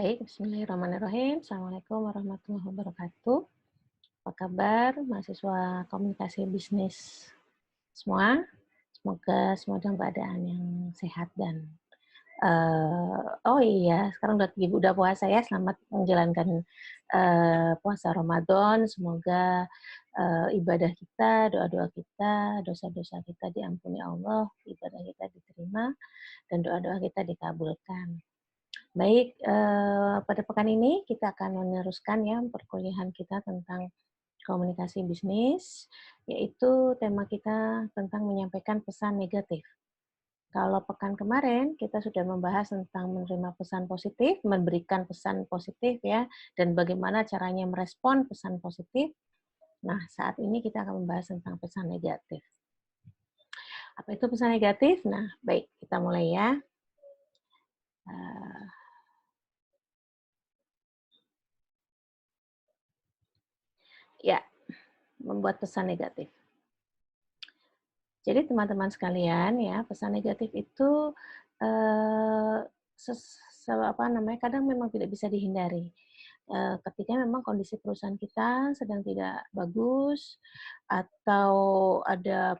Baik, bismillahirrahmanirrahim. Assalamualaikum warahmatullahi wabarakatuh. Apa kabar mahasiswa komunikasi bisnis semua? Semoga semua dalam keadaan yang sehat dan oh iya, sekarang udah puasa ya. Selamat menjalankan puasa Ramadan. Semoga ibadah kita, doa-doa kita, dosa-dosa kita diampuni Allah, ibadah kita diterima, dan doa-doa kita dikabulkan. Baik, pada pekan ini kita akan meneruskan ya perkuliahan kita tentang komunikasi bisnis, yaitu tema kita tentang menyampaikan pesan negatif. Kalau pekan kemarin kita sudah membahas tentang menerima pesan positif, memberikan pesan positif ya, dan bagaimana caranya merespon pesan positif. Nah, saat ini kita akan membahas tentang pesan negatif. Apa itu pesan negatif? Nah, baik, kita mulai ya. Ya, membuat pesan negatif. Jadi teman-teman sekalian ya, pesan negatif itu eh, kadang memang tidak bisa dihindari. Ketika memang kondisi perusahaan kita sedang tidak bagus atau ada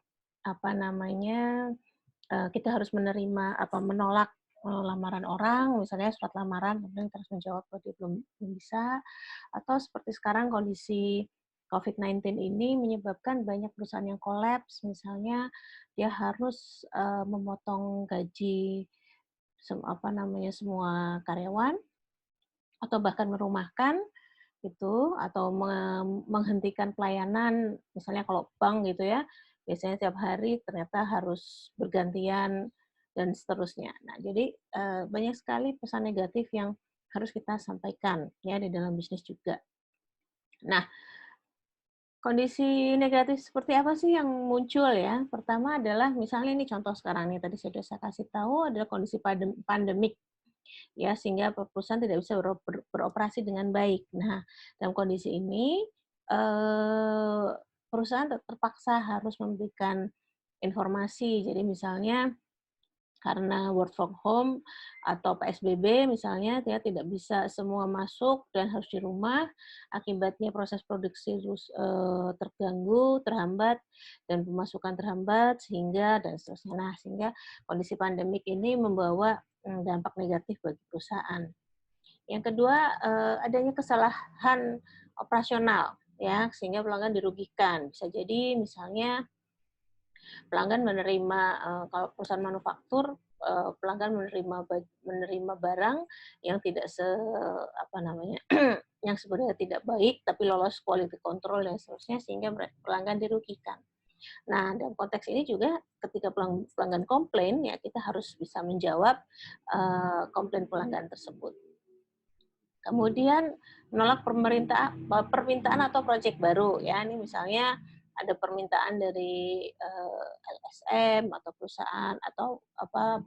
kita harus menolak lamaran orang, misalnya surat lamaran, kemudian kita harus menjawab bahwa dia belum bisa, atau seperti sekarang kondisi COVID-19 ini menyebabkan banyak perusahaan yang kolaps, misalnya dia harus memotong gaji semua karyawan, atau bahkan merumahkan gitu, atau menghentikan pelayanan, misalnya kalau bank gitu ya, biasanya tiap hari ternyata harus bergantian dan seterusnya. Nah, jadi banyak sekali pesan negatif yang harus kita sampaikan ya di dalam bisnis juga. Nah, kondisi negatif seperti apa sih yang muncul ya? Pertama adalah misalnya ini contoh sekarang nih, tadi sudah saya kasih tahu adalah kondisi pandemik ya, sehingga perusahaan tidak bisa beroperasi dengan baik. Nah, dalam kondisi ini eh, perusahaan terpaksa harus memberikan informasi. Jadi misalnya karena work from home atau PSBB misalnya ya tidak bisa semua masuk dan harus di rumah, akibatnya proses produksi terganggu, terhambat, dan pemasukan terhambat sehingga dan seterusnya. Nah, sehingga kondisi pandemik ini membawa dampak negatif bagi perusahaan. Yang kedua, adanya kesalahan operasional ya sehingga pelanggan dirugikan. Bisa jadi misalnya pelanggan menerima kalau perusahaan manufaktur pelanggan menerima barang yang tidak yang sebenarnya tidak baik tapi lolos quality control dan seterusnya sehingga pelanggan dirugikan. Nah, dalam konteks ini juga ketika pelanggan komplain ya kita harus bisa menjawab komplain pelanggan tersebut. Kemudian menolak permintaan atau proyek baru ya. Ini misalnya ada permintaan dari LSM atau perusahaan atau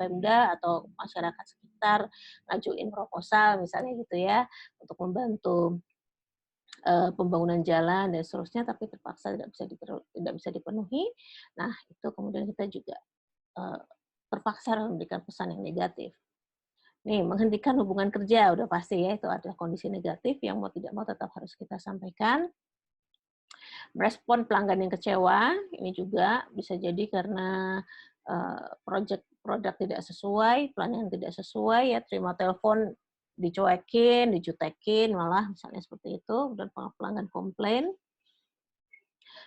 Pemda atau masyarakat sekitar ngajuin proposal misalnya gitu ya untuk membantu pembangunan jalan dan seterusnya tapi terpaksa tidak bisa dipenuhi. Nah, itu kemudian kita juga terpaksa memberikan pesan yang negatif. Nih, menghentikan hubungan kerja udah pasti ya, itu adalah kondisi negatif yang mau tidak mau tetap harus kita sampaikan. Merespon pelanggan yang kecewa, ini juga bisa jadi karena produk tidak sesuai, pelayanan tidak sesuai, ya terima telepon dicuekin, dijutekin, malah misalnya seperti itu, dan pelanggan komplain.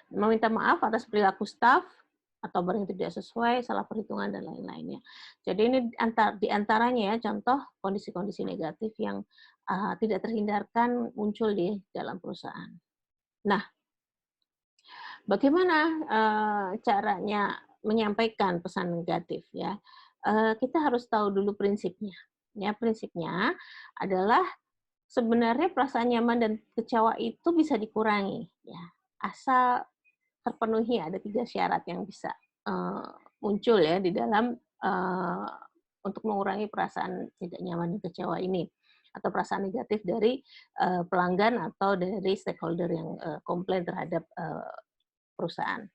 Meminta maaf atas perilaku staf, atau barang yang tidak sesuai, salah perhitungan, dan lain-lainnya. Jadi ini di antaranya ya contoh kondisi-kondisi negatif yang tidak terhindarkan muncul di dalam perusahaan. Nah, bagaimana caranya menyampaikan pesan negatif ya? Kita harus tahu dulu prinsipnya. Ya, prinsipnya adalah sebenarnya perasaan nyaman dan kecewa itu bisa dikurangi ya, asal terpenuhi ada 3 syarat yang bisa muncul ya di dalam untuk mengurangi perasaan tidak nyaman dan kecewa ini atau perasaan negatif dari pelanggan atau dari stakeholder yang komplain terhadap perusahaan.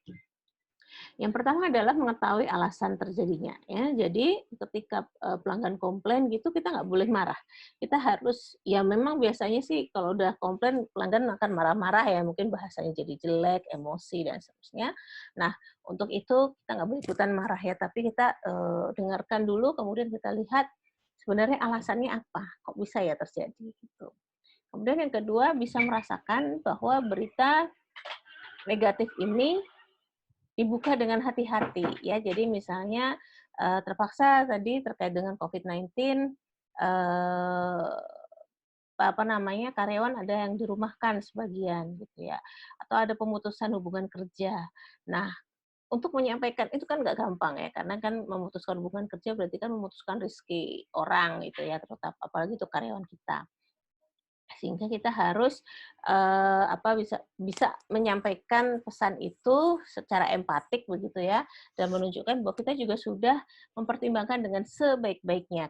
Yang pertama adalah mengetahui alasan terjadinya, ya. Jadi ketika, pelanggan komplain gitu, kita nggak boleh marah. Kita harus ya memang biasanya sih kalau udah komplain pelanggan akan marah-marah ya, mungkin bahasanya jadi jelek, emosi dan seterusnya. Nah, untuk itu kita nggak boleh ikutan marah ya, tapi kita, dengarkan dulu kemudian kita lihat sebenarnya alasannya apa, kok bisa ya terjadi, gitu. Kemudian yang kedua bisa merasakan bahwa berita negatif ini dibuka dengan hati-hati ya. Jadi misalnya, terpaksa tadi terkait dengan COVID-19, apa namanya, karyawan ada yang dirumahkan sebagian gitu ya, atau ada pemutusan hubungan kerja. Nah, untuk menyampaikan itu kan nggak gampang ya, karena kan memutuskan hubungan kerja berarti kan memutuskan rezeki orang gitu ya, terutama apalagi itu karyawan kita. Sehingga kita harus, bisa bisa menyampaikan pesan itu secara empatik begitu ya, dan menunjukkan bahwa kita juga sudah mempertimbangkan dengan sebaik-baiknya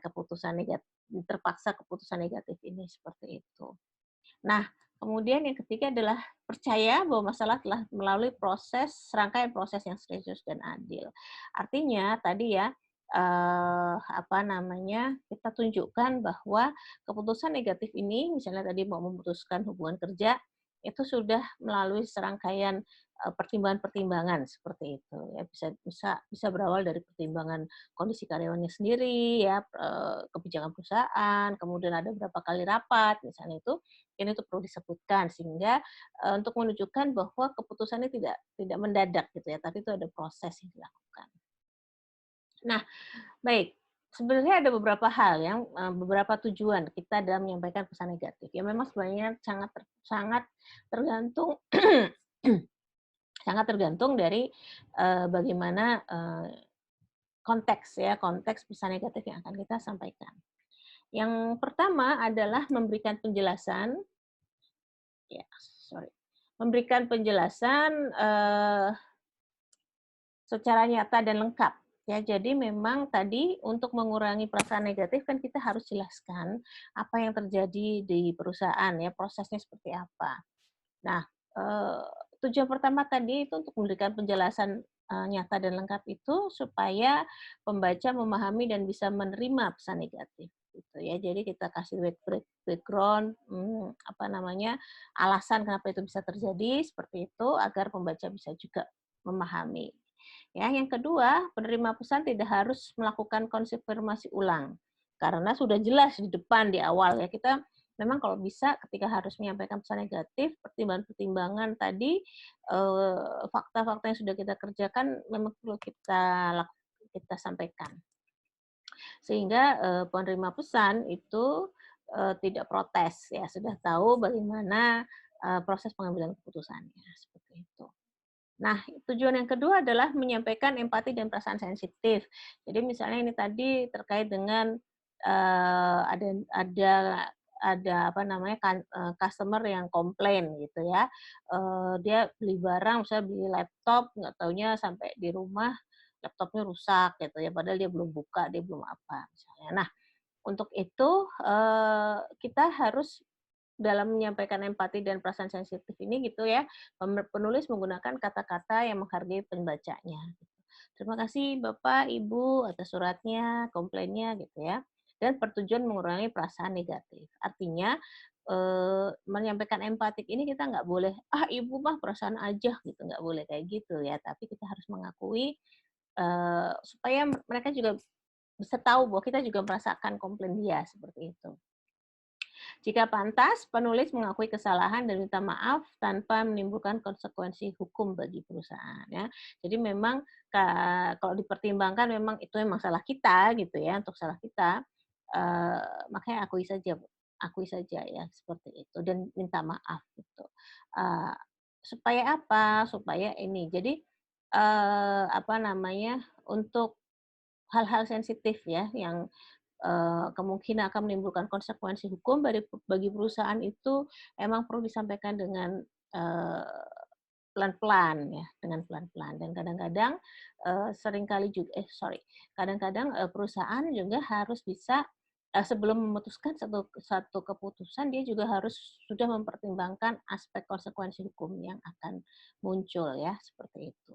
terpaksa keputusan negatif ini, seperti itu. Nah, kemudian yang ketiga adalah percaya bahwa masalah telah melalui serangkaian proses yang serius dan adil. Artinya tadi ya, kita tunjukkan bahwa keputusan negatif ini, misalnya tadi mau memutuskan hubungan kerja, itu sudah melalui serangkaian, pertimbangan-pertimbangan seperti itu ya. Bisa bisa bisa berawal dari pertimbangan kondisi karyawannya sendiri ya, kebijakan perusahaan, kemudian ada berapa kali rapat, misalnya ini tuh perlu disebutkan sehingga, untuk menunjukkan bahwa keputusannya tidak tidak mendadak gitu ya, tapi itu ada proses yang dilakukan. Nah, baik, sebenarnya ada beberapa hal yang, beberapa tujuan kita dalam menyampaikan pesan negatif. Ya memang sebenarnya sangat tergantung sangat tergantung dari, bagaimana, konteks ya, konteks pesan negatif yang akan kita sampaikan. Yang pertama adalah ya, sorry, memberikan penjelasan, secara nyata dan lengkap, ya. Jadi memang tadi untuk mengurangi perasaan negatif kan kita harus jelaskan apa yang terjadi di perusahaan ya, prosesnya seperti apa. Nah, eee, tujuan pertama tadi itu untuk memberikan penjelasan, nyata dan lengkap itu supaya pembaca memahami dan bisa menerima pesan negatif, gitu ya. Jadi kita kasih background, alasan kenapa itu bisa terjadi, seperti itu, agar pembaca bisa juga memahami. Ya, yang kedua, penerima pesan tidak harus melakukan konfirmasi ulang, karena sudah jelas di depan, di awal ya, kita memang kalau bisa ketika harus menyampaikan pesan negatif, pertimbangan-pertimbangan tadi, fakta-fakta yang sudah kita kerjakan memang perlu kita sampaikan. Sehingga, penerima pesan itu, tidak protes ya, sudah tahu bagaimana, proses pengambilan keputusannya, seperti itu. Nah, tujuan yang kedua adalah menyampaikan empati dan perasaan sensitif. Jadi misalnya ini tadi terkait dengan, ada customer yang komplain gitu ya, dia beli barang, misalnya beli laptop, nggak taunya sampai di rumah laptopnya rusak gitu ya, padahal dia belum buka, dia belum apa, misalnya. Nah, untuk itu, kita harus dalam menyampaikan empati dan perasaan sensitif ini gitu ya, penulis menggunakan kata-kata yang menghargai pembacanya, gitu. Terima kasih Bapak, Ibu atas suratnya, komplainnya gitu ya, dan bertujuan mengurangi perasaan negatif. Artinya, menyampaikan empatik ini kita nggak boleh, "Ah, Ibu mah perasaan aja," gitu, nggak boleh kayak gitu ya, tapi kita harus mengakui, supaya mereka juga bisa tahu bahwa kita juga merasakan komplain dia, seperti itu. Jika pantas, penulis mengakui kesalahan dan minta maaf tanpa menimbulkan konsekuensi hukum bagi perusahaan ya. Jadi memang kalau dipertimbangkan memang itu memang salah kita gitu ya, untuk salah kita, makanya akui saja ya seperti itu dan minta maaf gitu. Eee, supaya apa? Supaya ini, jadi, untuk hal-hal sensitif ya yang kemungkinan akan menimbulkan konsekuensi hukum bagi perusahaan itu emang perlu disampaikan dengan, pelan-pelan ya, dengan pelan-pelan dan kadang-kadang, kadang-kadang, perusahaan juga harus bisa, sebelum memutuskan satu satu keputusan dia juga harus sudah mempertimbangkan aspek konsekuensi hukum yang akan muncul ya, seperti itu.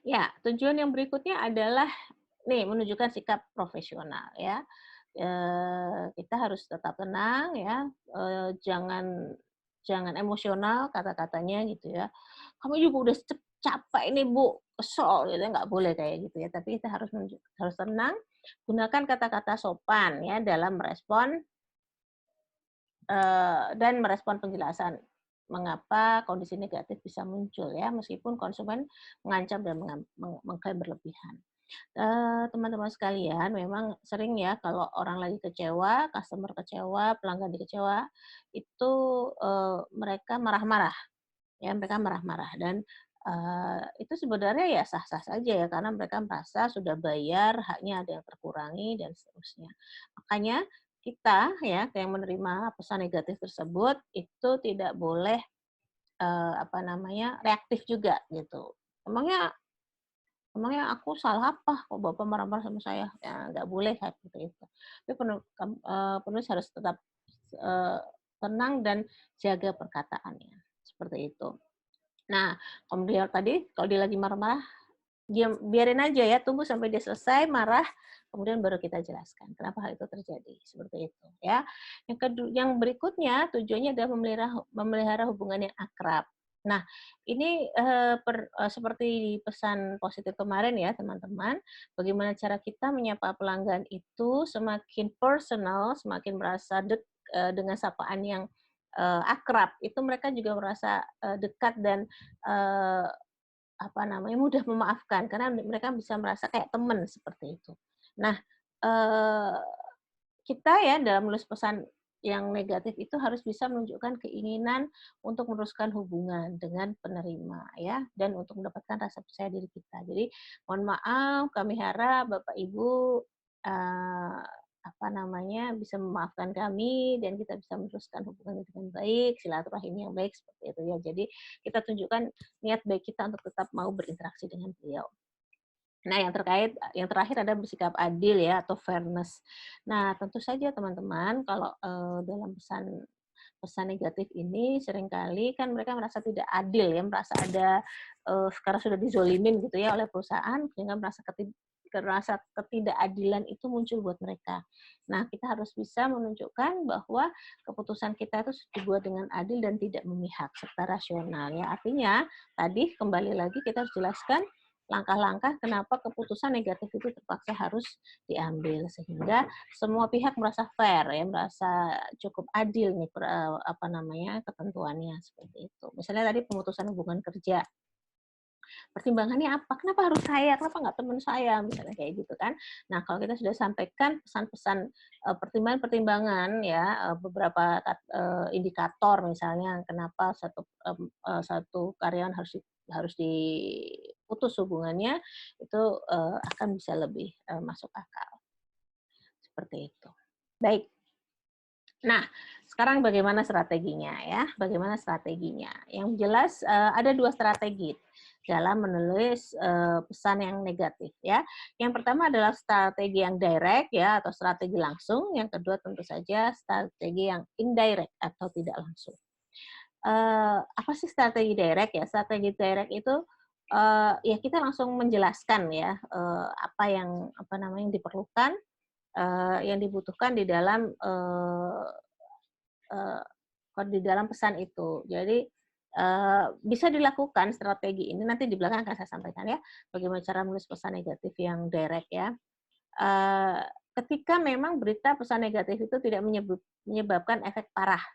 Ya, tujuan yang berikutnya adalah nih menunjukkan sikap profesional ya. Kita harus tetap tenang ya, jangan jangan emosional kata-katanya gitu ya. "Kami juga udah capek ini Bu, kesel," gitu ya, nggak boleh kayak gitu ya. Tapi kita harus tenang, gunakan kata-kata sopan ya dalam merespon, dan merespon penjelasan mengapa kondisi negatif bisa muncul ya, meskipun konsumen mengancam dan mengklaim berlebihan. Teman-teman sekalian, memang sering ya kalau orang lagi kecewa, customer kecewa, pelanggan kecewa, itu, mereka marah-marah, ya mereka marah-marah dan, itu sebenarnya ya sah-sah saja ya, karena mereka merasa sudah bayar, haknya ada yang terkurangi dan seterusnya. Makanya kita ya, yang menerima pesan negatif tersebut, itu tidak boleh, apa namanya, reaktif juga gitu. Emangnya Emangnya aku salah apa kok Bapak marah-marah sama saya? Ya nggak boleh kayak seperti itu. Tapi penulis harus tetap, eee, tenang dan jaga perkataannya, seperti itu. Nah, kemudian tadi kalau dia lagi marah-marah, diam, biarin aja ya, tunggu sampai dia selesai marah, kemudian baru kita jelaskan kenapa hal itu terjadi, seperti itu ya. Yang berikutnya tujuannya adalah memelihara hubungan yang akrab. Nah, ini, seperti di pesan positif kemarin ya teman-teman, bagaimana cara kita menyapa pelanggan itu semakin personal, semakin merasa dengan sapaan yang, akrab, itu mereka juga merasa, dekat dan, eee apa namanya, mudah memaafkan karena mereka bisa merasa kayak teman seperti itu. Nah, eee, kita ya dalam menulis pesan yang negatif itu harus bisa menunjukkan keinginan untuk meneruskan hubungan dengan penerima ya, dan untuk mendapatkan rasa percaya diri kita. Jadi, "Mohon maaf, kami harap Bapak Ibu, eee, apa namanya, bisa memaafkan kami dan kita bisa meneruskan hubungan dengan baik, silaturahim yang baik," seperti itu ya. Jadi, kita tunjukkan niat baik kita untuk tetap mau berinteraksi dengan beliau. Nah, yang terakhir ada bersikap adil ya atau fairness. Nah, tentu saja teman-teman kalau, dalam pesan pesan negatif ini seringkali kan mereka merasa tidak adil ya, merasa ada, karena sudah dizolimin gitu ya oleh perusahaan sehingga merasa ketidakadilan itu muncul buat mereka. Nah, kita harus bisa menunjukkan bahwa keputusan kita itu dibuat dengan adil dan tidak memihak serta rasional ya. Artinya tadi kembali lagi kita harus jelaskan langkah-langkah kenapa keputusan negatif itu terpaksa harus diambil sehingga semua pihak merasa fair ya, merasa cukup adil nih apa namanya, ketentuannya seperti itu. Misalnya tadi pemutusan hubungan kerja, pertimbangannya apa? Kenapa harus saya? Kenapa nggak teman saya? Misalnya kayak gitu kan. Nah, kalau kita sudah sampaikan pesan-pesan, pertimbangan-pertimbangan ya, beberapa indikator misalnya kenapa satu karyawan harus diputus hubungannya, itu, akan bisa lebih, masuk akal, seperti itu. Baik. Nah, sekarang bagaimana strateginya ya? Bagaimana strateginya? Yang jelas, ada 2 strategi dalam menulis, pesan yang negatif ya. Yang pertama adalah strategi yang direct ya atau strategi langsung, yang kedua tentu saja strategi yang indirect atau tidak langsung. Apa sih strategi direct ya? Strategi direct itu, ya kita langsung menjelaskan ya, apa yang, apa namanya, yang diperlukan, yang dibutuhkan eee, di dalam pesan itu. Jadi, bisa dilakukan strategi ini, nanti di belakang akan saya sampaikan ya, bagaimana cara menulis pesan negatif yang direct ya. Eee, Ketika memang berita pesan negatif itu tidak menyebabkan efek parah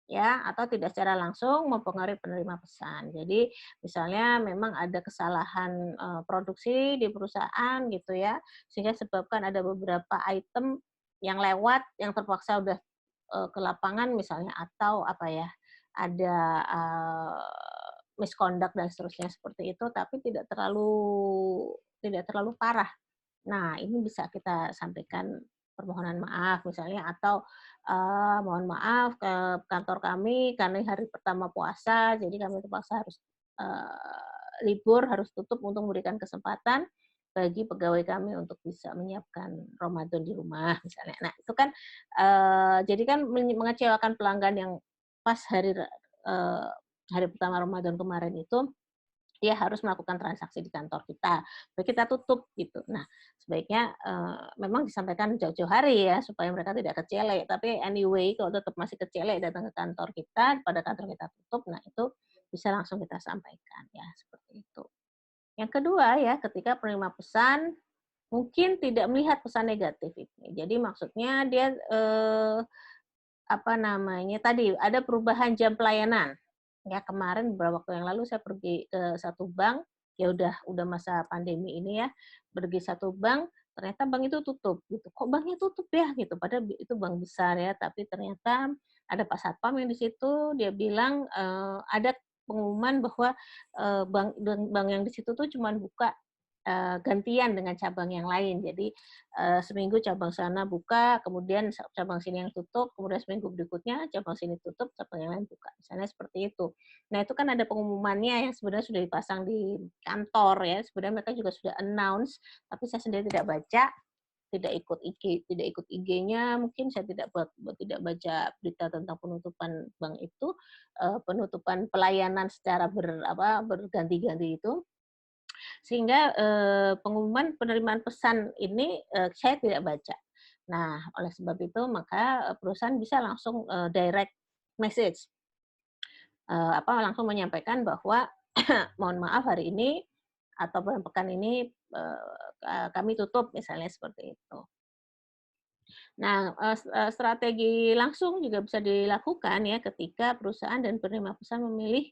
ya, atau tidak secara langsung mempengaruhi penerima pesan. Jadi misalnya memang ada kesalahan, produksi di perusahaan gitu ya, sehingga sebabkan ada beberapa item yang lewat, yang terpaksa udah, ke lapangan misalnya atau apa ya, ada, misconduct dan seterusnya seperti itu, tapi tidak terlalu parah. Nah, ini bisa kita sampaikan permohonan maaf misalnya atau, "Mohon maaf ke kantor kami karena hari pertama puasa, jadi kami terpaksa harus, libur, harus tutup untuk memberikan kesempatan bagi pegawai kami untuk bisa menyiapkan Ramadan di rumah," misalnya. Nah, itu kan, jadi kan mengecewakan pelanggan yang pas hari pertama Ramadan kemarin itu dia harus melakukan transaksi di kantor kita, baik kita tutup gitu. Nah, sebaiknya memang disampaikan jauh-jauh hari ya supaya mereka tidak kecele. Tapi anyway kalau tetap masih kecele datang ke kantor kita, pada kantor kita tutup, nah itu bisa langsung kita sampaikan ya seperti itu. Yang kedua ya, ketika penerima pesan mungkin tidak melihat pesan negatif ini. Jadi maksudnya dia apa namanya tadi ada perubahan jam pelayanan. Ya kemarin beberapa waktu yang lalu saya pergi ke satu bank, ya udah masa pandemi ini ya, pergi satu bank, ternyata bank itu tutup gitu. Kok banknya tutup ya gitu, padahal itu bank besar ya, tapi ternyata ada Pak Satpam yang di situ dia bilang, ada pengumuman bahwa, bank yang di situ tuh cuman buka, gantian dengan cabang yang lain. Jadi, seminggu cabang sana buka, kemudian cabang sini yang tutup, kemudian seminggu berikutnya cabang sini tutup, cabang yang lain buka, misalnya seperti itu. Nah, itu kan ada pengumumannya yang sebenarnya sudah dipasang di kantor ya, sebenarnya mereka juga sudah announce, tapi saya sendiri tidak baca, tidak ikut IG-nya, mungkin saya tidak baca berita tentang penutupan bank itu, penutupan pelayanan secara berganti-ganti itu. Sehingga, pengumuman penerimaan pesan ini, saya tidak baca. Nah, oleh sebab itu maka, perusahaan bisa langsung, direct message, langsung menyampaikan bahwa, "Mohon maaf hari ini atau pekan ini, kami tutup," misalnya seperti itu. Nah, strategi langsung juga bisa dilakukan ya ketika perusahaan dan penerima pesan memilih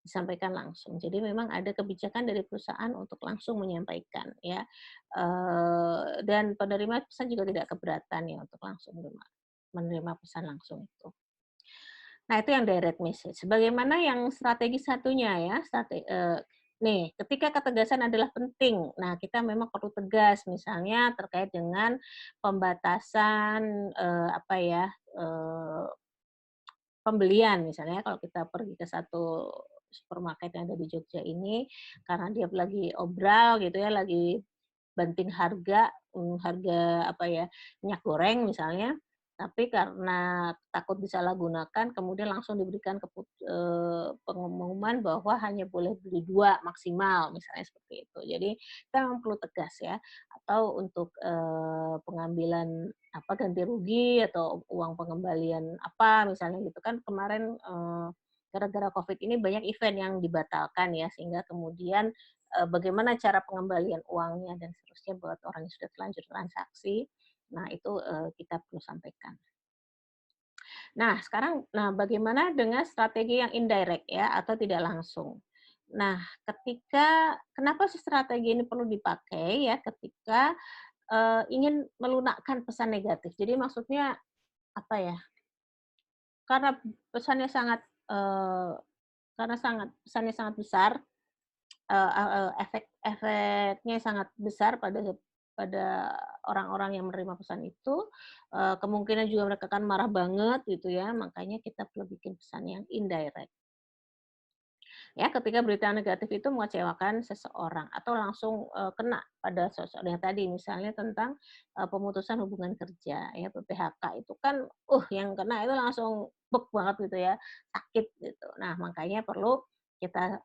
disampaikan langsung. Jadi memang ada kebijakan dari perusahaan untuk langsung menyampaikan ya, dan penerima pesan juga tidak keberatan ya untuk langsung menerima pesan langsung itu. Nah itu yang direct message. Bagaimana yang strategi satunya ya, nih ketika ketegasan adalah penting. Nah kita memang perlu tegas misalnya terkait dengan pembatasan, pembelian misalnya kalau kita pergi ke satu supermarket yang ada di Jogja ini, karena dia lagi obral gitu ya, lagi banting harga, harga minyak goreng misalnya, tapi karena takut disalahgunakan kemudian langsung diberikan pengumuman bahwa hanya boleh beli 2 maksimal, misalnya seperti itu. Jadi kita memang perlu tegas ya, atau untuk, pengambilan ganti rugi atau uang pengembalian apa misalnya gitu kan kemarin, gara-gara Covid ini banyak event yang dibatalkan ya, sehingga kemudian bagaimana cara pengembalian uangnya dan seterusnya buat orang yang sudah terlanjur transaksi. Nah, itu, kita perlu sampaikan. Bagaimana dengan strategi yang indirect ya, atau tidak langsung? Nah, kenapa sih strategi ini perlu dipakai ya, ketika, ingin melunakkan pesan negatif. Jadi maksudnya, apa ya, karena pesannya sangat, eee, pesannya sangat besar, efeknya sangat besar pada orang-orang yang menerima pesan itu, kemungkinan juga mereka akan marah banget gitu ya, makanya kita perlu bikin pesan yang indirect. Ya, ketika berita negatif itu mengecewakan seseorang atau langsung, kena pada seseorang yang tadi misalnya tentang, pemutusan hubungan kerja ya, PHK itu kan, yang kena itu langsung banget gitu ya, sakit gitu. Nah, makanya perlu kita,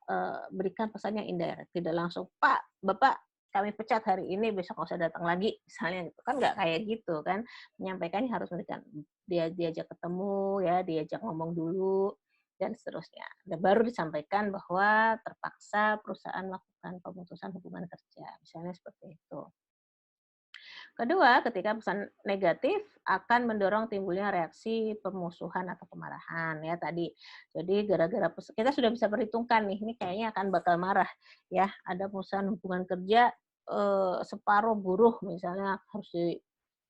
berikan pesan yang indirect, tidak langsung, "Pak, Bapak kami pecat hari ini, besok nggak usah datang lagi," misalnya gitu, kan nggak kayak gitu kan. Menyampaikannya harus memberikan diajak ketemu ya, diajak ngomong dulu, dan seterusnya. Dan baru disampaikan bahwa terpaksa perusahaan melakukan pemutusan hubungan kerja, misalnya seperti itu. Kedua, ketika pesan negatif akan mendorong timbulnya reaksi permusuhan atau kemarahan ya tadi. Jadi gara-gara kita sudah bisa perhitungkan nih, ini kayaknya akan bakal marah ya. Ada perusahaan hubungan kerja, separuh buruh misalnya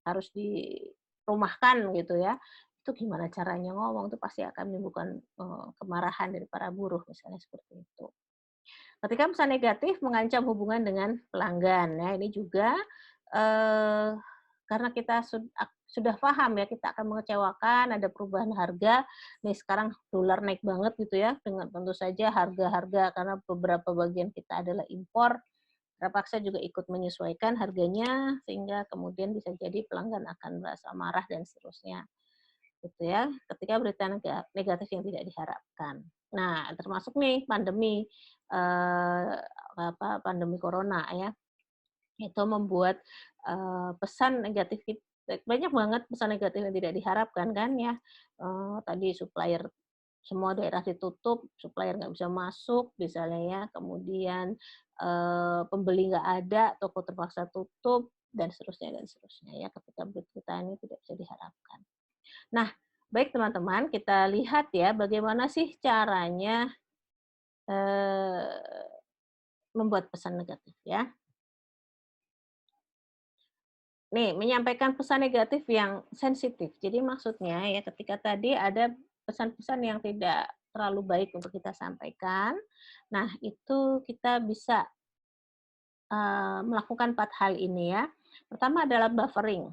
harus dirumahkan gitu ya. Itu gimana caranya ngomong, itu pasti akan menimbulkan, kemarahan dari para buruh, misalnya seperti itu. Ketika pesan negatif mengancam hubungan dengan pelanggan, ya ini juga, eee, karena kita sudah paham ya, kita akan mengecewakan, ada perubahan harga, nih sekarang dolar naik banget gitu ya, dengan tentu saja harga-harga karena beberapa bagian kita adalah impor, terpaksa juga ikut menyesuaikan harganya, sehingga kemudian bisa jadi pelanggan akan merasa marah dan seterusnya gitu ya, ketika berita negatif yang tidak diharapkan. Nah, termasuk nih pandemi. eee, pandemi corona ya. Itu membuat, pesan negatif banyak banget pesan negatif yang tidak diharapkan kan ya, tadi supplier semua daerah ditutup, supplier nggak bisa masuk misalnya ya, kemudian, pembeli nggak ada, toko terpaksa tutup, dan seterusnya ya, ketika berita ini tidak bisa diharapkan. Nah, baik teman-teman, kita lihat ya bagaimana sih caranya, eee, membuat pesan negatif ya. Nih, menyampaikan pesan negatif yang sensitif. Jadi maksudnya ya ketika tadi ada pesan-pesan yang tidak terlalu baik untuk kita sampaikan, nah itu kita bisa, melakukan 4 hal ini ya. Pertama adalah buffering.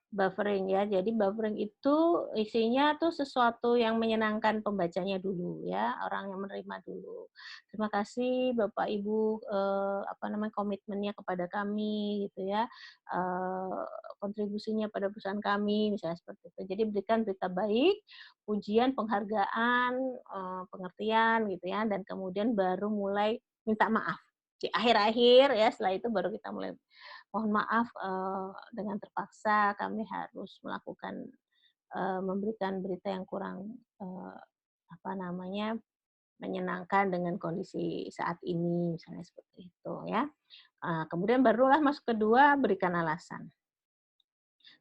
Buffering ya, jadi buffering itu isinya tuh sesuatu yang menyenangkan pembacanya dulu ya, orang yang menerima dulu. "Terima kasih Bapak Ibu, komitmennya kepada kami," gitu ya, "kontribusinya pada perusahaan kami," misalnya seperti itu. Jadi berikan berita baik, pujian, penghargaan, pengertian gitu ya, dan kemudian baru mulai minta maaf. Di akhir-akhir ya, setelah itu baru kita mulai mohon maaf, dengan terpaksa kami harus melakukan, memberikan berita yang kurang, apa namanya, menyenangkan dengan kondisi saat ini, misalnya seperti itu ya. Kemudian barulah masuk kedua, berikan alasan.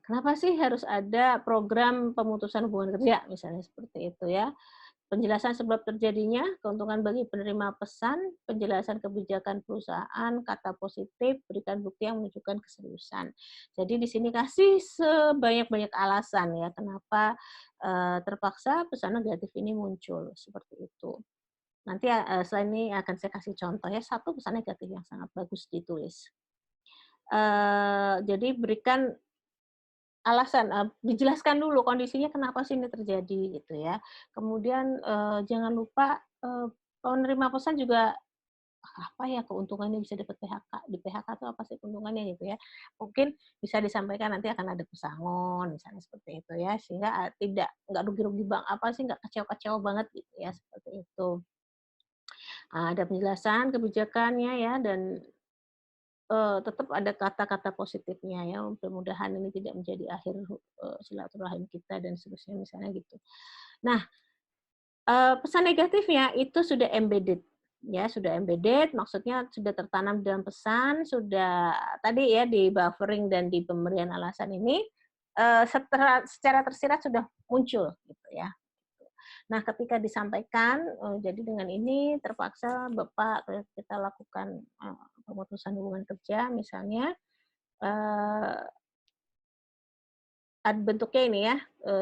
Kenapa sih harus ada program pemutusan hubungan kerja, misalnya seperti itu ya. Penjelasan sebab terjadinya, keuntungan bagi penerima pesan, penjelasan kebijakan perusahaan, kata positif, berikan bukti yang menunjukkan keseriusan. Jadi di sini kasih sebanyak-banyak alasan ya kenapa, terpaksa pesan negatif ini muncul, seperti itu. Nanti, selain ini akan saya kasih contoh ya, satu pesan negatif yang sangat bagus ditulis. Jadi berikan alasan, dijelaskan dulu kondisinya kenapa sih ini terjadi gitu ya. Kemudian, jangan lupa, penerima pesan juga, apa ya keuntungannya bisa dapat PHK, di PHK itu apa sih keuntungannya gitu ya. Mungkin bisa disampaikan nanti akan ada pesangon misalnya seperti itu ya, sehingga, nggak rugi-rugi apa sih, nggak kecewa-kecewa banget gitu ya, seperti itu. Ada penjelasan kebijakannya ya dan tetap ada kata-kata positifnya ya, mudah-mudahan ini tidak menjadi akhir, silaturahim kita dan seterusnya misalnya gitu. Nah, pesan negatifnya itu sudah embedded, ya sudah embedded maksudnya sudah tertanam dalam pesan, sudah tadi ya di buffering dan di pemberian alasan ini, secara tersirat sudah muncul gitu ya. Nah, ketika disampaikan, jadi dengan ini terpaksa Bapak, kita lakukan, pemutusan hubungan kerja misalnya, eee, bentuknya ini ya,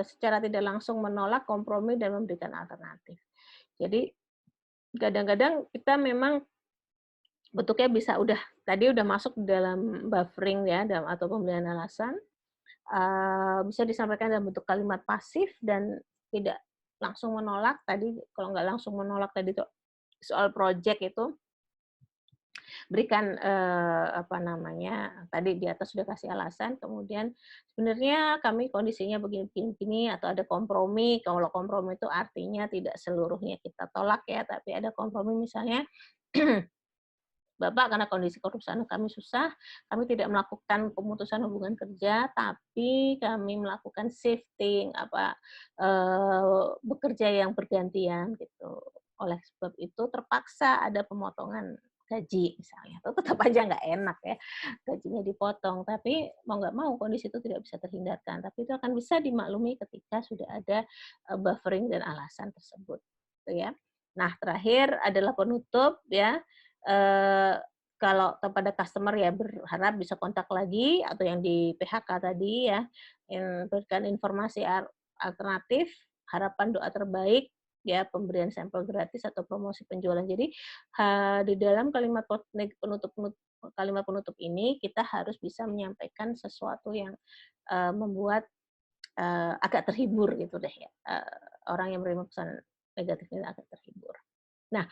secara tidak langsung menolak, kompromi, dan memberikan alternatif. Jadi kadang-kadang kita memang bentuknya bisa udah masuk dalam buffering ya, atau pemberian alasan, bisa disampaikan dalam bentuk kalimat pasif dan tidak langsung menolak, tadi kalau nggak langsung menolak tadi tuh soal project itu, berikan, apa namanya, tadi di atas sudah kasih alasan, kemudian sebenarnya kami kondisinya begini begini begini, atau ada kompromi. Kalau kompromi itu artinya tidak seluruhnya kita tolak ya, tapi ada kompromi misalnya, "Bapak, karena kondisi perusahaan kami susah, kami tidak melakukan pemutusan hubungan kerja, tapi kami melakukan shifting, bekerja yang bergantian," gitu. Oleh sebab itu terpaksa ada pemotongan gaji misalnya, itu tetap aja nggak enak ya, gajinya dipotong, tapi mau nggak mau kondisi itu tidak bisa terhindarkan, tapi itu akan bisa dimaklumi ketika sudah ada, buffering dan alasan tersebut, gitu ya. Nah, terakhir adalah penutup ya, Eee, kalau kepada customer ya berharap bisa kontak lagi atau yang di PHK tadi ya, berikan informasi alternatif, harapan doa terbaik, ya pemberian sampel gratis atau promosi penjualan. Jadi, di dalam kalimat penutup ini kita harus bisa menyampaikan sesuatu yang, membuat, agak terhibur gitu deh ya, orang yang menerima pesan negatif ini agak terhibur. Nah,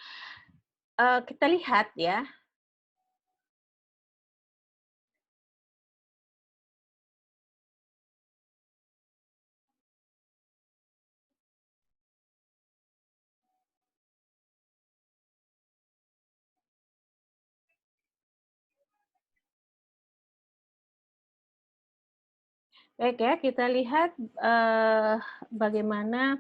kita lihat ya. Baik ya, kita lihat, bagaimana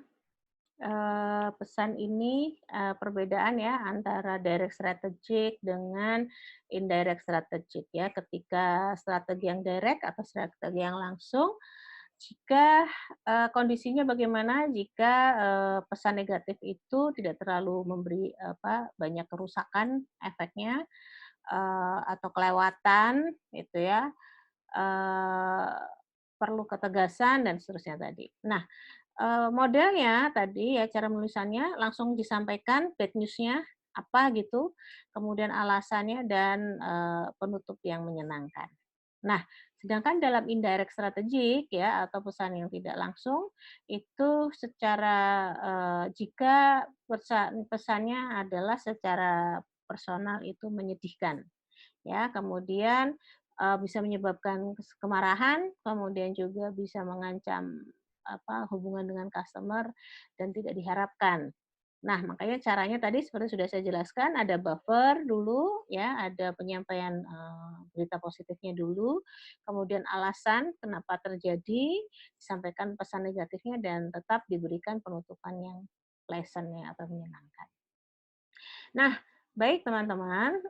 pesan ini, perbedaan ya antara direct strategic dengan indirect strategic ya. Ketika strategi yang direct atau strategi yang langsung, jika, kondisinya bagaimana jika, pesan negatif itu tidak terlalu memberi, banyak kerusakan efeknya, atau kelewatan gitu ya, eee, perlu ketegasan dan seterusnya tadi. Nah, modelnya tadi ya, cara menulisannya langsung disampaikan bad news-nya apa gitu, kemudian alasannya dan, penutup yang menyenangkan. Nah, sedangkan dalam indirect strategic ya, atau pesan yang tidak langsung, itu secara, jika pesannya adalah secara personal itu menyedihkan. Ya, kemudian, bisa menyebabkan kemarahan, kemudian juga bisa mengancam, hubungan dengan customer dan tidak diharapkan. Nah, makanya caranya tadi seperti sudah saya jelaskan, ada buffer dulu ya, ada penyampaian, berita positifnya dulu, kemudian alasan kenapa terjadi, disampaikan pesan negatifnya dan tetap diberikan penutupan yang pleasant ya atau menyenangkan. Nah, baik teman-teman,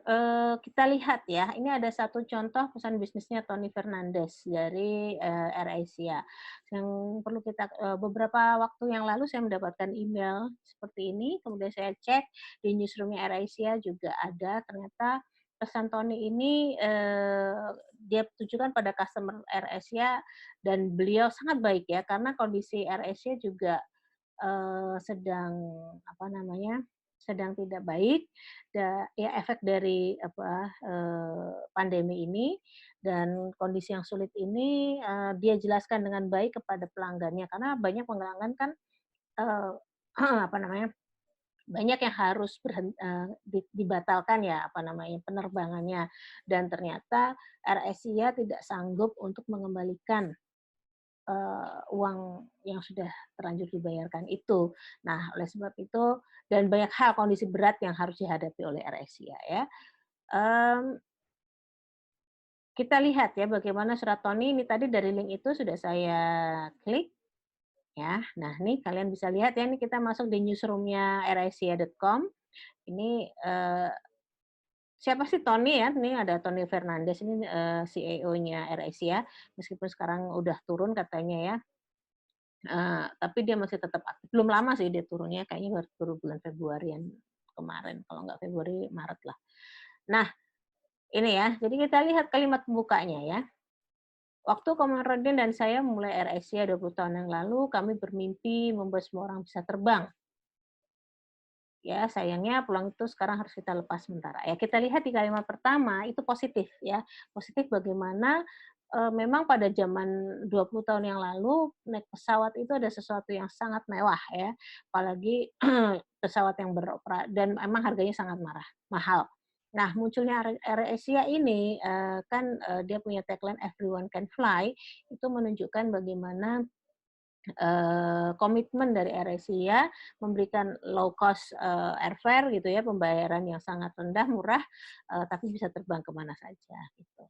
kita lihat ya, ini ada satu contoh pesan bisnisnya Tony Fernandes dari, AirAsia. Yang perlu kita beberapa waktu yang lalu saya mendapatkan email seperti ini, kemudian saya cek di newsroom-nya AirAsia juga ada, ternyata pesan Tony ini, dia tujukan pada customer AirAsia dan beliau sangat baik ya, karena kondisi AirAsia juga sedang apa namanya, sedang tidak baik, ya efek dari pandemi ini dan kondisi yang sulit ini, dia jelaskan dengan baik kepada pelanggannya. Karena banyak pelanggan kan, eee, apa namanya, banyak yang harus dibatalkan ya, apa namanya, penerbangannya dan ternyata AirAsia tidak sanggup untuk mengembalikan uang yang sudah terlanjur dibayarkan itu. Nah, oleh sebab itu dan banyak hal kondisi berat yang harus dihadapi oleh AirAsia ya. Mmm, kita lihat ya bagaimana surat Tony ini tadi dari link itu sudah saya klik ya. Nah, nih kalian bisa lihat ya, ini kita masuk di newsroom-nya airasia.com. Ini, siapa sih Tony ya, ini ada Tony Fernandes ini, CEO-nya AirAsia, meskipun sekarang udah turun katanya ya. Tapi dia masih tetap aktif. Belum lama sih dia turunnya, kayaknya baru bulan Februarian kemarin, kalau nggak Februari, Maret lah. Nah, ini ya, jadi kita lihat kalimat pembukanya ya. "Waktu Komarudin dan saya mulai AirAsia 20 tahun yang lalu, kami bermimpi membuat semua orang bisa terbang. Ya, sayangnya peluang itu sekarang harus kita lepas sementara." Ya, kita lihat di kalimat pertama itu positif ya. Positif bagaimana, memang pada zaman 20 tahun yang lalu naik pesawat itu ada sesuatu yang sangat mewah ya, apalagi pesawat yang dan memang harganya sangat mahal. Nah, munculnya AirAsia ini, kan, dia punya tagline "Everyone Can Fly", itu menunjukkan bagaimana komitmen dari AirAsia memberikan low cost, airfare gitu ya, pembayaran yang sangat rendah, murah, tapi bisa terbang kemana saja gitu.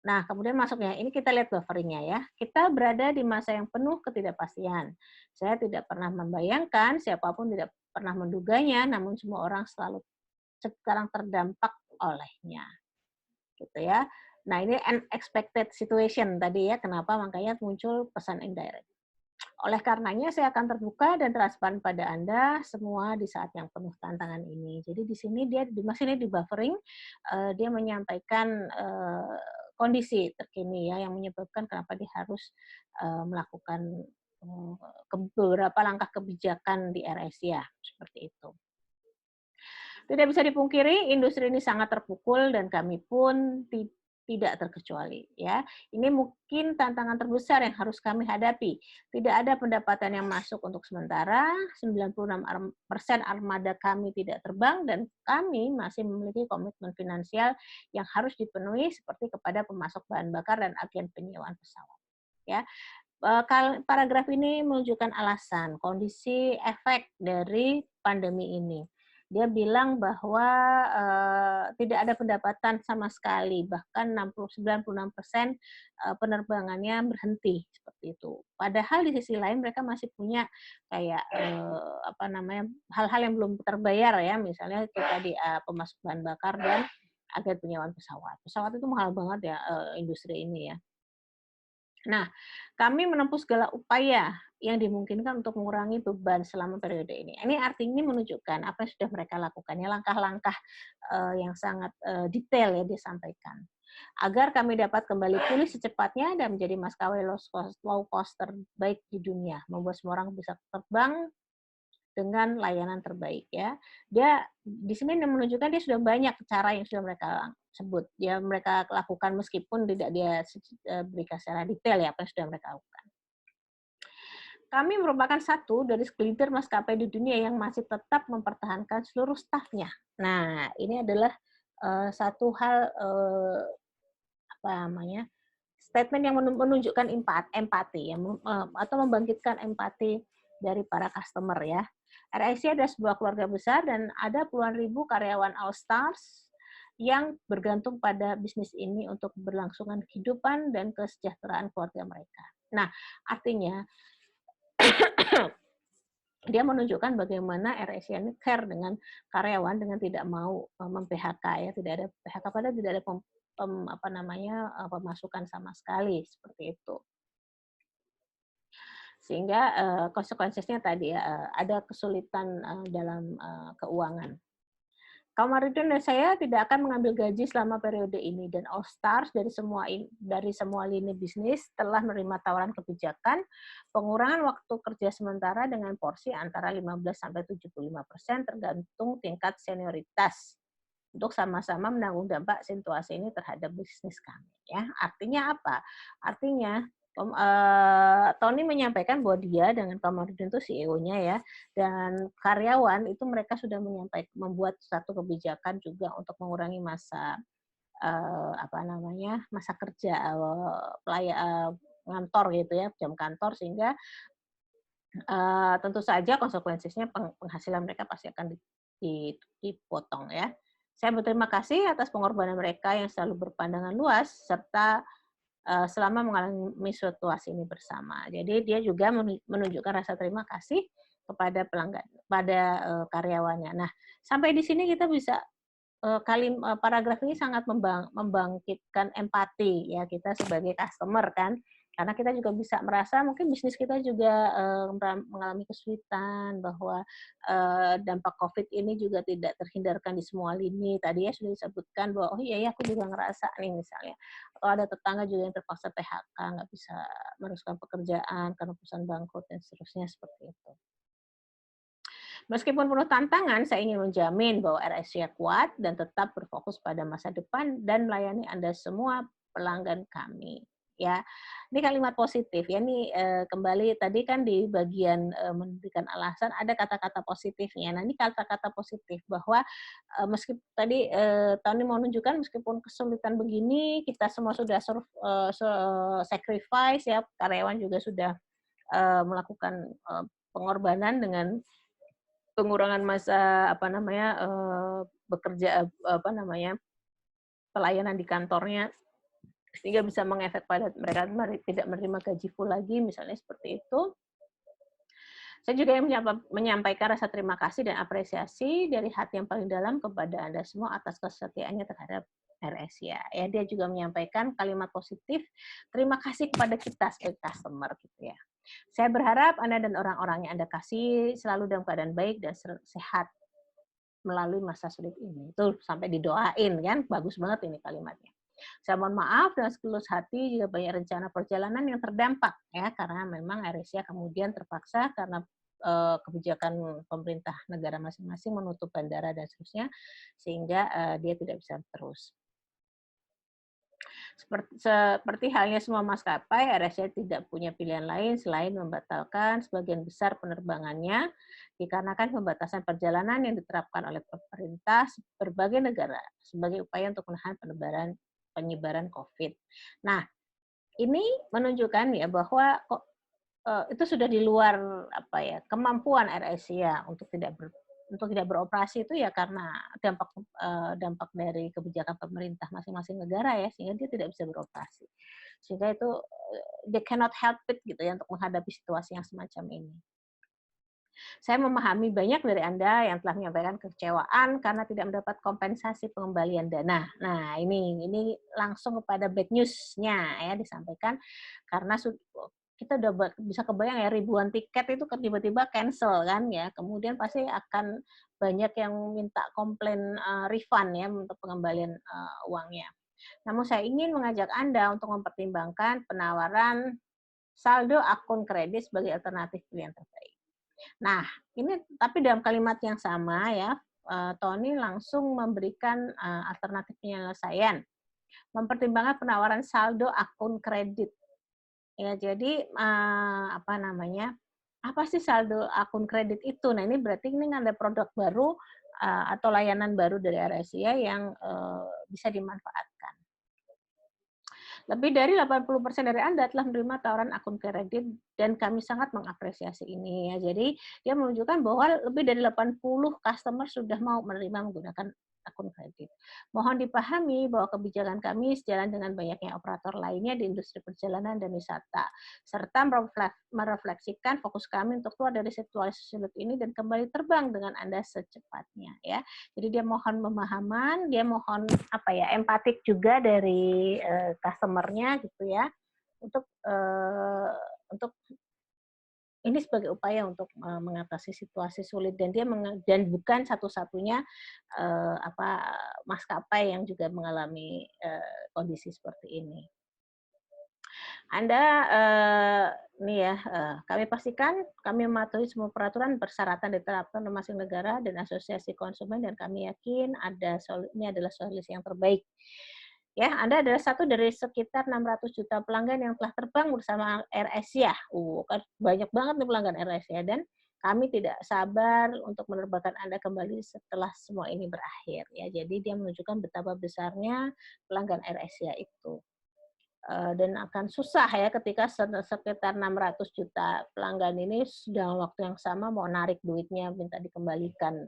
Nah, kemudian masuknya, ini kita lihat buffering-nya ya. Kita berada di masa yang penuh ketidakpastian. Saya tidak pernah membayangkan, siapapun tidak pernah menduganya, namun semua orang selalu sekarang terdampak olehnya, gitu ya. Nah, ini unexpected situation tadi ya, kenapa makanya muncul pesan indirect. Oleh karenanya saya akan terbuka dan transparan pada Anda semua di saat yang penuh tantangan ini. Jadi di sini dia masih ini di buffering, dia menyampaikan, kondisi terkini ya yang menyebabkan kenapa dia harus, melakukan, eee, beberapa langkah kebijakan di AirAsia, seperti itu. Tidak bisa dipungkiri industri ini sangat terpukul dan kami pun tidak terkecuali ya. Ini mungkin tantangan terbesar yang harus kami hadapi. Tidak ada pendapatan yang masuk untuk sementara, 96% armada kami tidak terbang dan kami masih memiliki komitmen finansial yang harus dipenuhi seperti kepada pemasok bahan bakar dan agen penyewaan pesawat. Ya, paragraf ini menunjukkan alasan, kondisi, efek dari pandemi ini. Dia bilang bahwa tidak ada pendapatan sama sekali, bahkan 96% penerbangannya berhenti seperti itu. Padahal di sisi lain mereka masih punya kayak apa namanya, hal-hal yang belum terbayar ya, misalnya itu tadi pemasok bahan bakar dan agen penyewaan pesawat. Pesawat itu mahal banget ya industri ini ya. Nah, kami menempuh segala upaya yang dimungkinkan untuk mengurangi beban selama periode ini. Ini artinya menunjukkan apa yang sudah mereka lakukan, ya langkah-langkah yang sangat detail ya disampaikan. Agar kami dapat kembali pulih secepatnya dan menjadi maskapai low cost terbaik di dunia, membuat semua orang bisa terbang dengan layanan terbaik ya. Dia di sini menunjukkan dia sudah banyak cara yang sudah mereka sebut. Dia mereka lakukan meskipun tidak dia berikan secara detail ya apa yang sudah mereka lakukan. Kami merupakan satu dari segelintir maskapai di dunia yang masih tetap mempertahankan seluruh stafnya. Nah, ini adalah satu hal apa namanya? Statement yang menunjukkan empati ya, atau membangkitkan empati dari para customer ya. AirAsia adalah sebuah keluarga besar dan ada puluhan ribu karyawan All Stars yang bergantung pada bisnis ini untuk berlangsungan kehidupan dan kesejahteraan keluarga mereka. Nah, artinya dia menunjukkan bagaimana AirAsia ini care dengan karyawan dengan tidak mau mem-PHK ya, tidak ada PHK padahal tidak ada apa namanya pemasukan sama sekali seperti itu. Sehingga konsekuensinya tadi ya ada kesulitan dalam keuangan. Kamarudin dan saya tidak akan mengambil gaji selama periode ini dan All Stars dari semua lini bisnis telah menerima tawaran kebijakan pengurangan waktu kerja sementara dengan porsi antara 15-75% tergantung tingkat senioritas untuk sama-sama menanggung dampak situasi ini terhadap bisnis kami ya. Artinya apa? Artinya Tony menyampaikan bahwa dia dengan Kamarudin itu CEO-nya ya, dan karyawan itu mereka sudah membuat satu kebijakan juga untuk mengurangi masa apa namanya masa kerja kantor gitu ya, jam kantor sehingga tentu saja konsekuensinya penghasilan mereka pasti akan dipotong ya. Saya berterima kasih atas pengorbanan mereka yang selalu berpandangan luas serta selama mengalami situasi ini bersama. Jadi dia juga menunjukkan rasa terima kasih kepada pelanggan, pada karyawannya. Nah, sampai di sini kita bisa paragraf ini sangat membangkitkan empati ya kita sebagai customer kan. Karena kita juga bisa merasa mungkin bisnis kita juga mengalami kesulitan bahwa dampak COVID ini juga tidak terhindarkan di semua lini. Tadi ya sudah disebutkan bahwa oh iya ya aku juga ngerasa nih misalnya. Atau ada tetangga juga yang terpaksa PHK, nggak bisa meneruskan pekerjaan karena perusahaan bangkrut dan seterusnya seperti itu. Meskipun penuh tantangan, saya ingin menjamin bahwa AirAsia kuat dan tetap berfokus pada masa depan dan melayani Anda semua pelanggan kami. Ya, ini kalimat positif. Ya, ini kembali tadi kan di bagian memberikan alasan ada kata-kata positifnya. Nah, ini kata-kata positif bahwa meskipun tadi Tony mau menunjukkan meskipun kesulitan begini, kita semua sudah sacrifice ya, karyawan juga sudah melakukan pengorbanan dengan pengurangan masa apa namanya bekerja apa namanya pelayanan di kantornya sehingga bisa mengefek pada mereka tidak menerima gaji full lagi misalnya seperti itu. Saya juga menyampaikan rasa terima kasih dan apresiasi dari hati yang paling dalam kepada Anda semua atas kesetiaannya terhadap AirAsia. Ya, dia juga menyampaikan kalimat positif, terima kasih kepada kita sebagai customer gitu ya. Saya berharap Anda dan orang-orang yang Anda kasih selalu dalam keadaan baik dan sehat melalui masa sulit ini. Itu sampai didoain kan, bagus banget ini kalimatnya. Saya mohon maaf dengan setulus hati jika banyak rencana perjalanan yang terdampak ya karena memang AirAsia kemudian terpaksa karena kebijakan pemerintah negara masing-masing menutup bandara dan seterusnya sehingga dia tidak bisa terus. Seperti halnya semua maskapai, AirAsia tidak punya pilihan lain selain membatalkan sebagian besar penerbangannya dikarenakan pembatasan perjalanan yang diterapkan oleh pemerintah berbagai negara sebagai upaya untuk menahan penyebaran COVID. Nah, ini menunjukkan ya bahwa itu sudah di luar apa ya kemampuan AirAsia untuk tidak untuk tidak beroperasi itu ya karena dampak dari kebijakan pemerintah masing-masing negara ya, sehingga dia tidak bisa beroperasi. Sehingga itu, they cannot help it gitu ya untuk menghadapi situasi yang semacam ini. Saya memahami banyak dari Anda yang telah menyampaikan kekecewaan karena tidak mendapat kompensasi pengembalian dana. Nah, ini langsung kepada bad news-nya ya disampaikan karena kita udah bisa kebayang ya ribuan tiket itu tiba-tiba cancel kan ya. Kemudian pasti akan banyak yang minta komplain refund ya untuk pengembalian uangnya. Namun saya ingin mengajak Anda untuk mempertimbangkan penawaran saldo akun kredit sebagai alternatif pilihan terbaik. Nah, ini tapi dalam kalimat yang sama ya, Tony langsung memberikan alternatif penyelesaian, mempertimbangkan penawaran saldo akun kredit. Ya, jadi apa namanya? Apa sih saldo akun kredit itu? Nah, ini berarti ini ada produk baru atau layanan baru dari AirAsia yang bisa dimanfaatkan. Lebih dari 80% dari Anda telah menerima tawaran akun kredit dan kami sangat mengapresiasi ini ya. Jadi dia menunjukkan bahwa lebih dari 80 customer sudah mau menerima menggunakan akun kredit. Mohon dipahami bahwa kebijakan kami sejalan dengan banyaknya operator lainnya di industri perjalanan dan wisata, serta merefleksikan fokus kami untuk keluar dari situasi sulit ini dan kembali terbang dengan Anda secepatnya ya. Jadi dia mohon pemahaman, dia mohon apa ya empatik juga dari customer-nya gitu ya untuk ini sebagai upaya untuk mengatasi situasi sulit dan dan bukan satu-satunya maskapai yang juga mengalami kondisi seperti ini. Anda kami pastikan kami mematuhi semua peraturan persyaratan diterapkan oleh masing negara dan asosiasi konsumen dan kami yakin ini adalah solusi yang terbaik. Ya, Anda adalah satu dari sekitar 600 juta pelanggan yang telah terbang bersama AirAsia. Kan banyak banget nih pelanggan AirAsia dan kami tidak sabar untuk menerbangkan Anda kembali setelah semua ini berakhir ya. Jadi dia menunjukkan betapa besarnya pelanggan AirAsia itu. Dan akan susah ya ketika sekitar 600 juta pelanggan ini dalam waktu yang sama mau narik duitnya, minta dikembalikan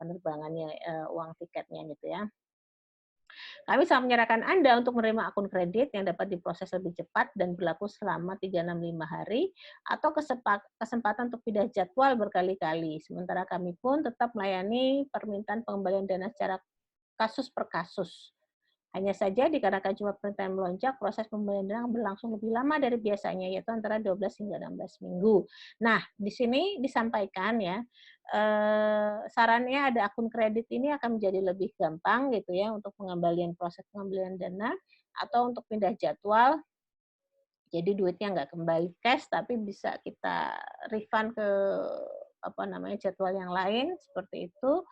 penerbangannya, uang tiketnya gitu ya. Kami sangat menyarankan Anda untuk menerima akun kredit yang dapat diproses lebih cepat dan berlaku selama 365 hari atau kesempatan untuk pindah jadwal berkali-kali. Sementara kami pun tetap melayani permintaan pengembalian dana secara kasus per kasus. Hanya saja dikarenakan jumlah permintaan melonjak, proses pembelian dana berlangsung lebih lama dari biasanya, yaitu antara 12 hingga 16 minggu. Nah, di sini disampaikan ya, sarannya ada akun kredit ini akan menjadi lebih gampang gitu ya untuk proses pengembalian dana atau untuk pindah jadwal. Jadi duitnya nggak kembali cash, tapi bisa kita refund ke jadwal yang lain seperti itu.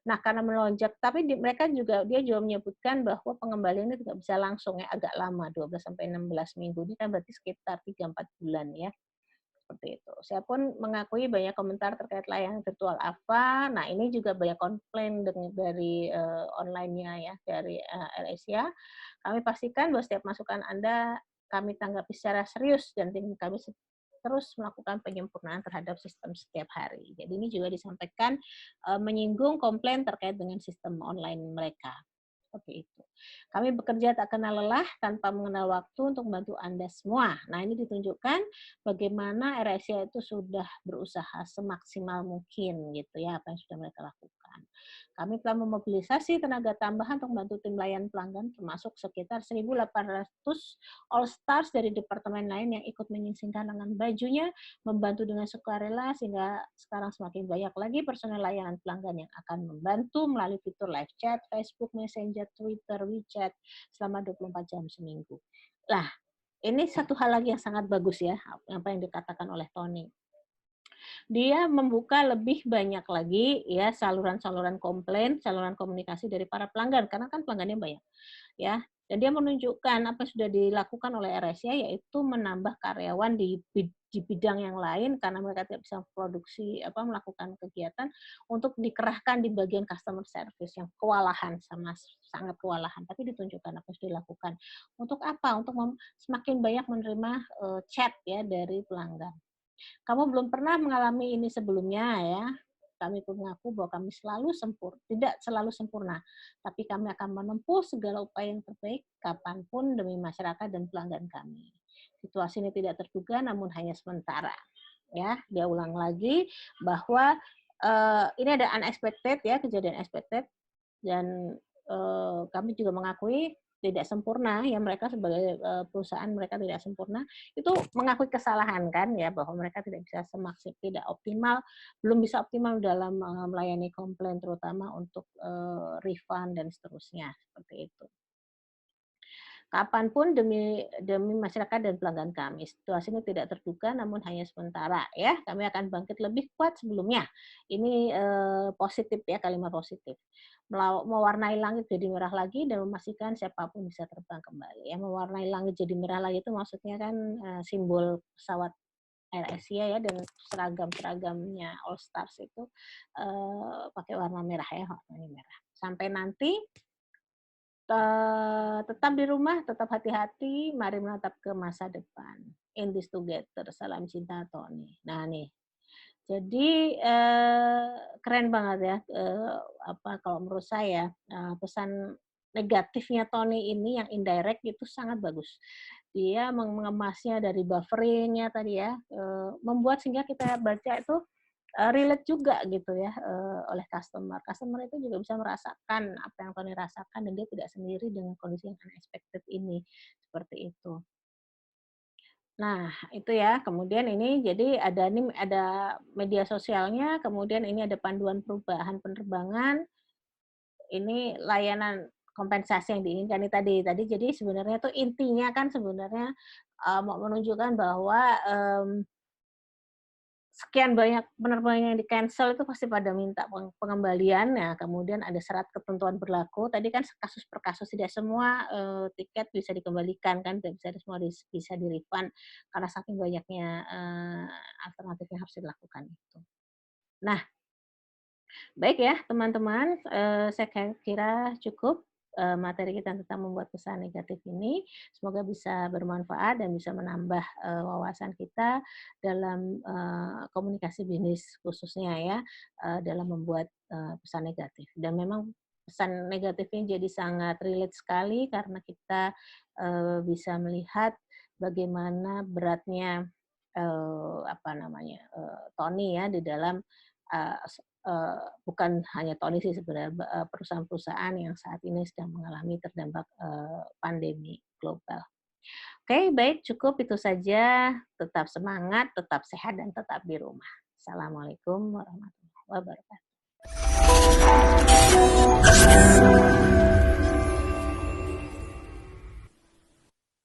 Nah, karena melonjak, tapi dia juga menyebutkan bahwa pengembalian itu tidak bisa langsung ya, agak lama, 12 sampai 16 minggu. Ini kan berarti sekitar 3-4 bulan ya. Seperti itu. Saya pun mengakui banyak komentar terkait layanan virtual AVA. Nah, ini juga banyak komplain dari online-nya ya, dari AirAsia. Kami pastikan bahwa setiap masukan Anda kami tanggapi secara serius dan tim kami terus melakukan penyempurnaan terhadap sistem setiap hari. Jadi ini juga disampaikan menyinggung komplain terkait dengan sistem online mereka. Seperti itu. Kami bekerja tak kenal lelah tanpa mengenal waktu untuk membantu Anda semua. Nah, ini ditunjukkan bagaimana AirAsia itu sudah berusaha semaksimal mungkin gitu ya apa yang sudah mereka lakukan. Kami telah memobilisasi tenaga tambahan untuk membantu tim layan pelanggan termasuk sekitar 1.800 all stars dari departemen lain yang ikut menyingsingkan lengan bajunya, membantu dengan sukarela sehingga sekarang semakin banyak lagi personel layanan pelanggan yang akan membantu melalui fitur live chat, Facebook Messenger, Twitter, WeChat selama 24 jam seminggu. Nah, ini satu hal lagi yang sangat bagus ya, apa yang dikatakan oleh Tony. Dia membuka lebih banyak lagi ya saluran-saluran komplain, saluran komunikasi dari para pelanggan karena kan pelanggannya banyak. Ya, dan dia menunjukkan apa yang sudah dilakukan oleh AirAsia yaitu menambah karyawan di bidang yang lain karena mereka tidak bisa melakukan kegiatan untuk dikerahkan di bagian customer service yang sangat kewalahan, tapi ditunjukkan apa yang sudah dilakukan. Untuk apa? Untuk semakin banyak menerima chat ya dari pelanggan. Kamu belum pernah mengalami ini sebelumnya ya. kami pun mengaku bahwa kami tidak selalu sempurna, tapi kami akan menempuh segala upaya yang terbaik kapanpun demi masyarakat dan pelanggan kami. Situasi ini tidak terduga namun hanya sementara. Ya, dia ulang lagi bahwa ini ada unexpected ya, kejadian unexpected, dan kami juga mengakui tidak sempurna ya, mereka sebagai perusahaan mereka tidak sempurna, itu mengakui kesalahan kan ya, bahwa mereka tidak bisa tidak optimal, belum bisa optimal dalam melayani komplain terutama untuk refund dan seterusnya seperti itu. Kapanpun demi masyarakat dan pelanggan kami. Situasi ini tidak terduga namun hanya sementara ya. Kami akan bangkit lebih kuat sebelumnya. Ini positif ya, kalimat positif. Mewarnai langit jadi merah lagi dan memastikan siapapun bisa terbang kembali. Ya, mewarnai langit jadi merah lagi itu maksudnya kan simbol pesawat AirAsia ya, dan seragam-seragamnya All Stars itu pakai warna merah ya, warnanya merah. Sampai nanti tetap di rumah, tetap hati-hati, mari menatap ke masa depan. In this together, salam cinta Tony. Nah nih, jadi keren banget ya, kalau menurut saya pesan negatifnya Tony ini yang indirect itu sangat bagus. Dia mengemasnya dari buffering-nya tadi ya, membuat sehingga kita baca itu relate juga gitu ya oleh customer. Customer itu juga bisa merasakan apa yang Tony rasakan dan dia tidak sendiri dengan kondisi yang unexpected ini, seperti itu. Nah, itu ya. Kemudian ini jadi ada media sosialnya, kemudian ini ada panduan perubahan penerbangan, ini layanan kompensasi yang diinginkan ini tadi. Jadi sebenarnya tuh intinya kan sebenarnya mau menunjukkan bahwa sekian banyak penerbangan yang di-cancel itu pasti pada minta pengembalian. Nah, kemudian ada syarat ketentuan berlaku. Tadi kan kasus per kasus, tidak semua tiket bisa dikembalikan kan, tidak bisa semua bisa di-refund karena saking banyaknya alternatif yang harus dilakukan itu. Nah, baik ya teman-teman, saya kira cukup materi kita tentang membuat pesan negatif ini. Semoga bisa bermanfaat dan bisa menambah wawasan kita dalam komunikasi bisnis khususnya ya, dalam membuat pesan negatif. Dan memang pesan negatifnya jadi sangat relate sekali karena kita bisa melihat bagaimana beratnya Tony ya di dalam bukan hanya Tony sih sebenarnya, perusahaan-perusahaan yang saat ini sedang mengalami terdampak pandemi global. Oke, baik, cukup itu saja. Tetap semangat, tetap sehat, dan tetap di rumah. Assalamualaikum warahmatullahi wabarakatuh.